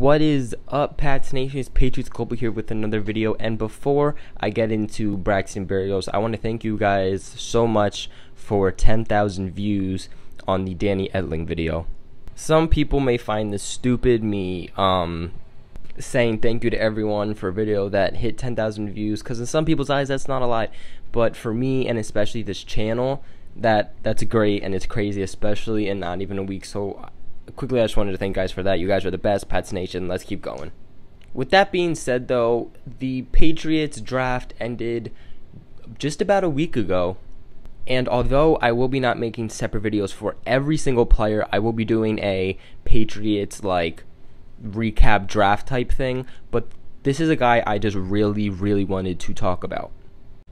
What is up, Pats Nation? It's Patriots Global here with another video. And before I get into Braxton Berrios, I want to thank you guys so much for 10,000 views on the Danny Etling video. Some people may find this stupid, me saying thank you to everyone for a video that hit 10,000 views, because in some people's eyes that's not a lot, but for me and especially this channel, that's great, and it's crazy, especially in not even a week. So quickly, I just wanted to thank you guys for that. You guys are the best, Pats Nation. Let's keep going. With that being said, though, the Patriots draft ended just about a week ago. And although I will be not making separate videos for every single player, I will be doing a Patriots recap draft type thing. But this is a guy I just really wanted to talk about.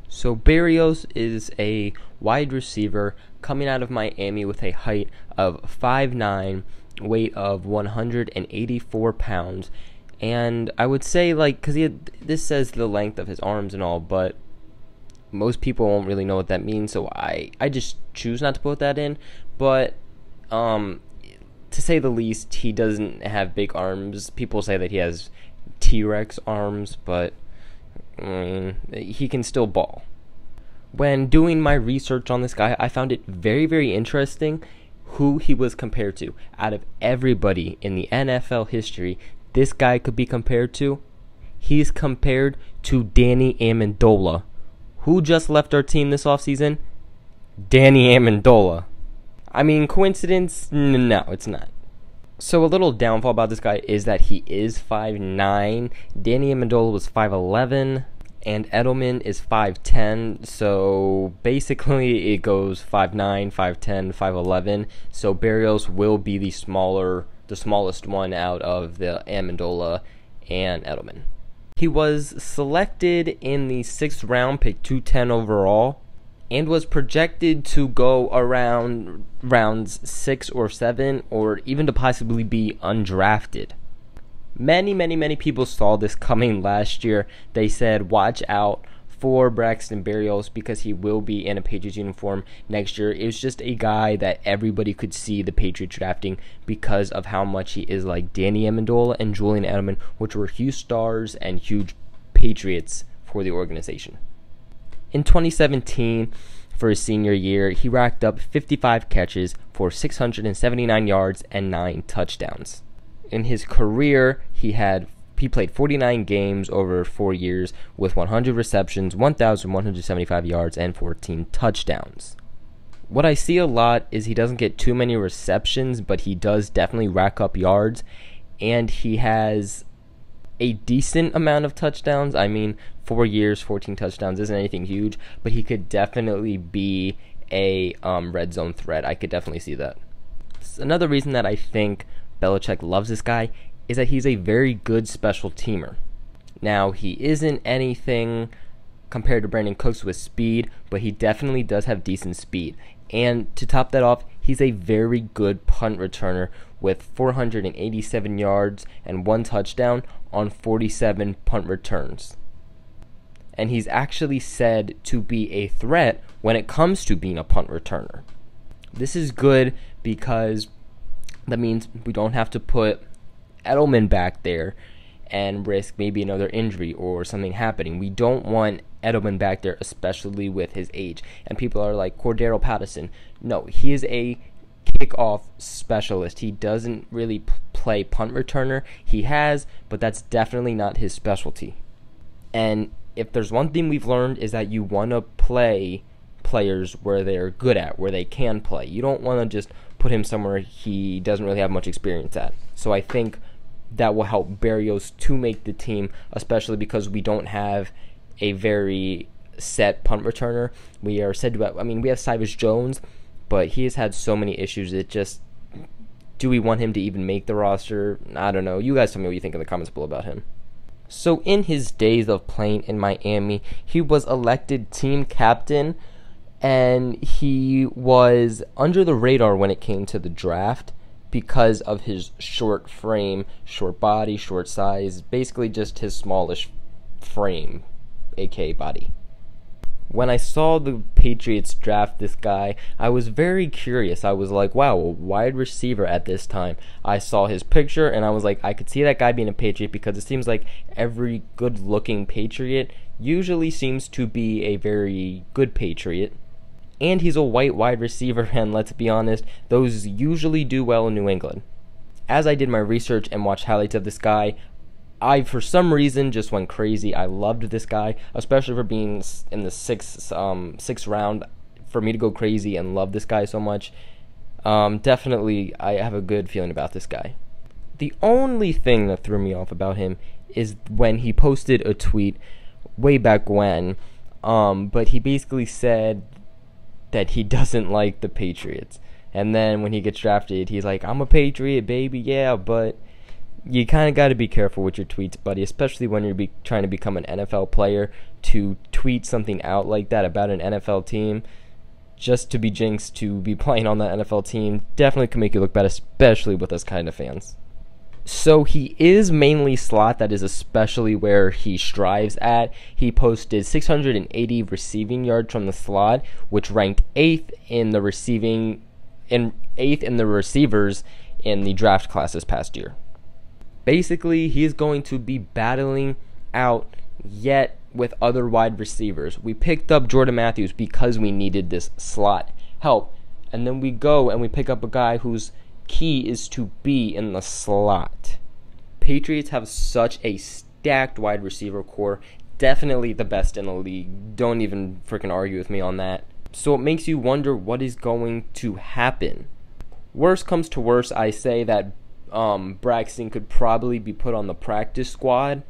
So Berrios is a wide receiver coming out of Miami with a height of 5'9", weight of 184 pounds, and I would say, because this says the length of his arms and all, but most people won't really know what that means, so I just choose not to put that in. But to say the least, he doesn't have big arms. People say that he has T-Rex arms, but he can still ball. When doing my research on this guy, I found it very interesting who he was compared to. Out of everybody in the NFL history this guy could be compared to, he's compared to Danny Amendola. Who just left our team this offseason? Danny Amendola. I mean, coincidence? No, it's not. So a little downfall about this guy is that he is 5'9". Danny Amendola was 5'11", and Edelman is 5'10", so basically it goes 5'9", 5'10", 5'11". So Berrios will be the smallest one out of the Amendola and Edelman. He was selected in the 6th round, pick 210 overall, and was projected to go around rounds 6 or 7, or even to possibly be undrafted. Many people saw this coming last year. They said, watch out for Braxton Berrios because he will be in a Patriots uniform next year. It was just a guy that everybody could see the Patriots drafting because of how much he is like Danny Amendola and Julian Edelman, which were huge stars and huge Patriots for the organization. In 2017, for his senior year, he racked up 55 catches for 679 yards and 9 touchdowns. In his career, he played 49 games over 4 years with 100 receptions, 1,175 yards, and 14 touchdowns. What I see a lot is he doesn't get too many receptions, but he does definitely rack up yards, and he has a decent amount of touchdowns. I mean, 4 years, 14 touchdowns isn't anything huge, but he could definitely be a red zone threat. I could definitely see that. Another reason that I think Belichick loves this guy is that he's a very good special teamer. Now, he isn't anything compared to Brandon Cooks with speed, but he definitely does have decent speed. And to top that off, he's a very good punt returner with 487 yards and 1 touchdown on 47 punt returns. And he's actually said to be a threat when it comes to being a punt returner. This is good because that means we don't have to put Edelman back there and risk maybe another injury or something happening. We don't want Edelman back there, especially with his age. And people are like, Cordero Patterson. No, he is a kickoff specialist. He doesn't really play punt returner. He has, but that's definitely not his specialty. And if there's one thing we've learned is that you want to play players where they're good at, where they can play. You don't want to just put him somewhere he doesn't really have much experience at. So I think that will help Berrios to make the team, especially because we don't have a very set punt returner. We are said to, we have Cyrus Jones, but he has had so many issues. Do we want him to even make the roster? I don't know. You guys tell me what you think in the comments below about him. So in his days of playing in Miami, he was elected team captain, and he was under the radar when it came to the draft because of his short frame, short body, short size, basically just his smallish frame, aka body. When I saw the Patriots draft this guy, I was very curious. I was like, wow, a wide receiver at this time. I saw his picture and I was like, I could see that guy being a Patriot, because it seems like every good-looking Patriot usually seems to be a very good Patriot. And he's a white wide receiver, and let's be honest, those usually do well in New England. As I did my research and watched highlights of this guy, I, for some reason, just went crazy. I loved this guy, especially for being in the sixth round. For me to go crazy and love this guy so much, definitely, I have a good feeling about this guy. The only thing that threw me off about him is when he posted a tweet way back when, but he basically said that he doesn't like the Patriots. And then when he gets drafted, he's like, I'm a Patriot, baby, yeah, but you kind of got to be careful with your tweets, buddy, especially when you're trying to become an NFL player. To tweet something out like that about an NFL team, just to be jinxed to be playing on that NFL team, definitely can make you look bad, especially with us kind of fans. So he is mainly slot. That is especially where he strives at. He posted 680 receiving yards from the slot, which ranked 8th in the receivers in the draft class this past year. Basically, he's going to be battling out yet with other wide receivers. We picked up Jordan Matthews because we needed this slot help, and then we go and we pick up a guy whose key is to be in the slot. Patriots have such a stacked wide receiver core, definitely the best in the league. Don't even freaking argue with me on that. So it makes you wonder what is going to happen. Worst comes to worst, I say that Braxton could probably be put on the practice squad.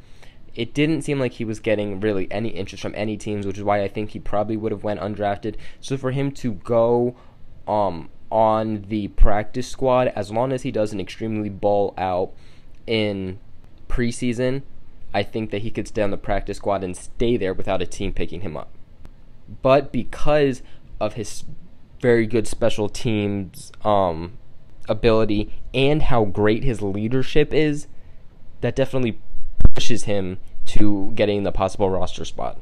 It didn't seem like he was getting really any interest from any teams, which is why I think he probably would have went undrafted. So for him to go on the practice squad, as long as he doesn't extremely ball out in preseason, I think that he could stay on the practice squad and stay there without a team picking him up. But because of his very good special teams ability and how great his leadership is, that definitely pushes him to getting the possible roster spot.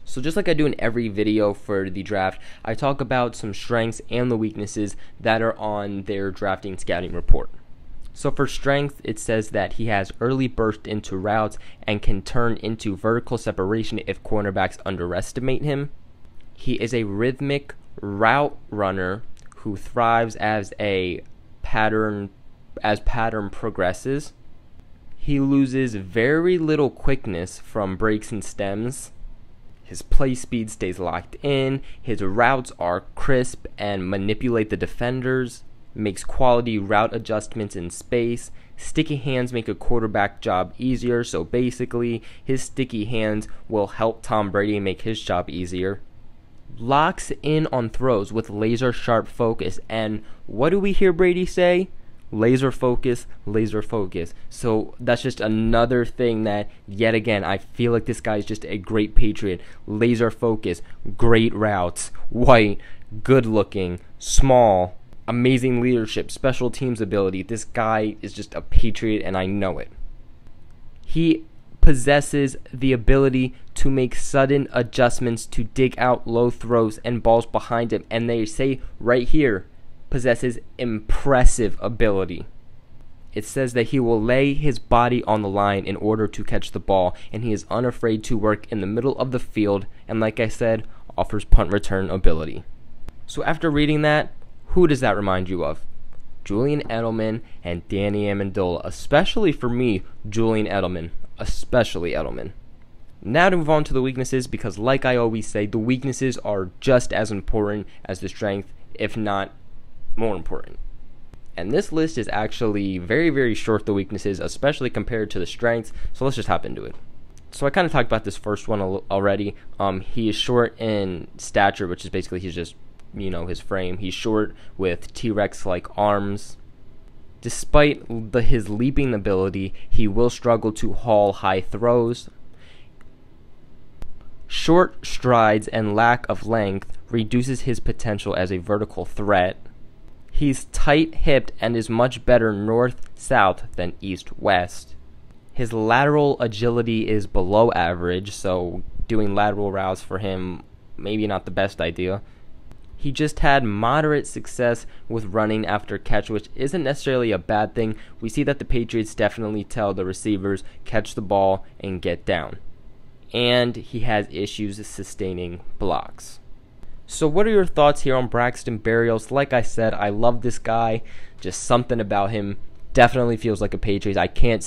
So just like I do in every video for the draft, I talk about some strengths and the weaknesses that are on their drafting scouting report. So for strength, it says that he has early burst into routes and can turn into vertical separation if cornerbacks underestimate him. He is a rhythmic route runner who thrives as pattern progresses. He loses very little quickness from breaks and stems. His play speed stays locked in. His routes are crisp and manipulate the defenders. Makes quality route adjustments in space. Sticky hands make a quarterback job easier. So basically, his sticky hands will help Tom Brady make his job easier. Locks in on throws with laser sharp focus. And what do we hear Brady say? Laser focus, laser focus. So that's just another thing that, yet again, I feel like this guy is just a great Patriot. Laser focus, great routes, white, good looking, small, amazing leadership, special teams ability. This guy is just a Patriot, and I know it. He possesses the ability to make sudden adjustments to dig out low throws and balls behind him. And they say right here, possesses impressive ability. It says that he will lay his body on the line in order to catch the ball, and he is unafraid to work in the middle of the field, and like I said, offers punt return ability. So after reading that, who does that remind you of? Julian Edelman and Danny Amendola, especially for me, Julian Edelman, especially Edelman. Now to move on to the weaknesses, because like I always say, the weaknesses are just as important as the strength, if not more important. And this list is actually very, very short, the weaknesses, especially compared to the strengths, so let's just hop into it. So I kind of talked about this first one already. He is short in stature, which is basically he's just, his frame. He's short with T-Rex-like arms. Despite his leaping ability, he will struggle to haul high throws. Short strides and lack of length reduces his potential as a vertical threat. He's tight-hipped and is much better north-south than east-west. His lateral agility is below average, so doing lateral routes for him maybe not the best idea. He just had moderate success with running after catch, which isn't necessarily a bad thing. We see that the Patriots definitely tell the receivers, catch the ball and get down. And he has issues sustaining blocks. So what are your thoughts here on Braxton Berrios? Like I said, I love this guy. Just something about him definitely feels like a Patriot. I can't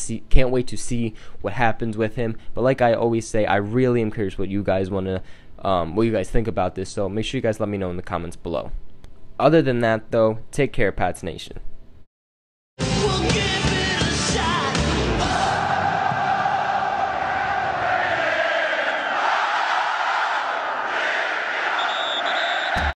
wait to see what happens with him. But like I always say, I really am curious what you guys what you guys think about this. So make sure you guys let me know in the comments below. Other than that, though, take care, Pats Nation.